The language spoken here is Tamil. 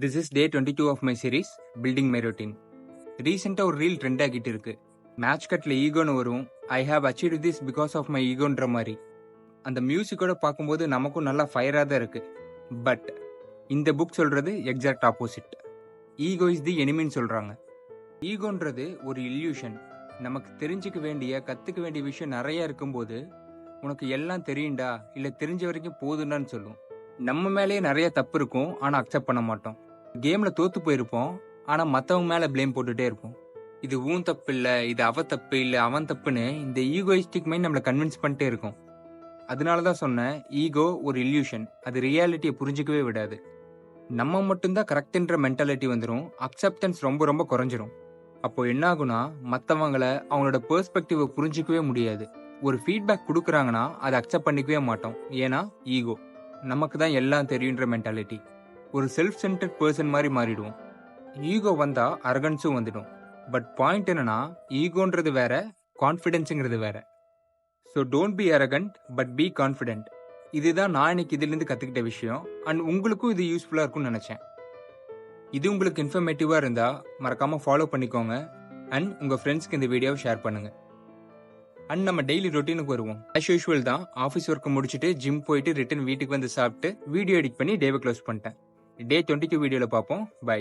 This is day 22 of my series Building My Routine. ரீசெண்டாக ஒரு ரீல் ட்ரெண்ட் ஆகிட்டு இருக்கு. மேட்ச் கட்டில் ஈகோன்னு வரும். I have achieve this because of my ஈகோன்ற மாதிரி. அந்த மியூசிக்கோட பார்க்கும்போது நமக்கும் நல்லா ஃபயராக தான் இருக்கு. பட் இந்த புக் சொல்றது exact opposite. Ego is the எனிமின்னு சொல்றாங்க. ஈகோன்றது ஒரு இல்யூஷன். நமக்கு தெரிஞ்சுக்க வேண்டிய கற்றுக்க வேண்டிய விஷயம் நிறைய இருக்கும்போது உனக்கு எல்லாம் தெரியும்டா இல்லை தெரிஞ்ச வரைக்கும் போதுண்டான்னு சொல்லும். நம்ம மேலேயே நிறைய தப்பு இருக்கும், ஆனால் அக்செப்ட் பண்ண மாட்டோம். கேமில் தோற்று போயிருப்போம், ஆனால் மற்றவங்க மேலே ப்ளேம் போட்டுகிட்டே இருப்போம். இது ஊன் தப்பு இல்லை, இது அவ தப்பு இல்லை, அவன் தப்புன்னு இந்த ஈகோயிஸ்டிக் மைண்ட் நம்மளை கன்வின்ஸ் பண்ணிட்டே இருக்கும். அதனால தான் சொன்னேன், ஈகோ ஒரு இல்யூஷன். அது ரியாலிட்டியை புரிஞ்சிக்கவே விடாது. நம்ம மட்டும்தான் கரெக்டுன்ற மென்டாலிட்டி வந்துடும், அக்செப்டன்ஸ் ரொம்ப ரொம்ப குறைஞ்சிரும். அப்போ என்ன ஆகுனா, மற்றவங்களை அவங்களோட பெர்ஸ்பெக்டிவை புரிஞ்சிக்கவே முடியாது. ஒரு ஃபீட்பேக் கொடுக்குறாங்கன்னா அதை அக்செப்ட் பண்ணிக்கவே மாட்டோம். ஏன்னா ஈகோ, நமக்கு தான் எல்லாம் தெரியுன்ற மென்டாலிட்டி. ஒரு செல்ஃப் சென்டர்ட் பர்சன் மாதிரி மாறிடுவோம். ஈகோ வந்தா அரகன்ஸும் வந்துடும். பட் பாயிண்ட் என்னன்னா, ஈகோன்றது வேற, கான்ஃபிடென்ஸுங்கிறது வேற. So don't be arrogant but be confident. இதுதான் நான் இன்னைக்கு இதுலேருந்து கற்றுக்கிட்ட விஷயம். அண்ட் உங்களுக்கும் இது யூஸ்ஃபுல்லாக இருக்கும்னு நினச்சேன். இது உங்களுக்கு இன்ஃபர்மேட்டிவாக இருந்தால் மறக்காமல் ஃபாலோ பண்ணிக்கோங்க. அண்ட் உங்கள் ஃப்ரெண்ட்ஸ்க்கு இந்த வீடியோவை ஷேர் பண்ணுங்கள். அண்ட் நம்ம டெய்லி ரொட்டீனுக்கு வருவோம். ஆஸ் யூஷுவல் தான், ஆஃபீஸ் ஒர்க்கை முடிச்சுட்டு ஜிம் போயிட்டு ரிட்டன் வீட்டுக்கு வந்து சாப்பிட்டு வீடியோ எடிட் பண்ணி டேவை க்ளோஸ் பண்ணிட்டேன். டே 22 வீடியோவில் பார்ப்போம். பை.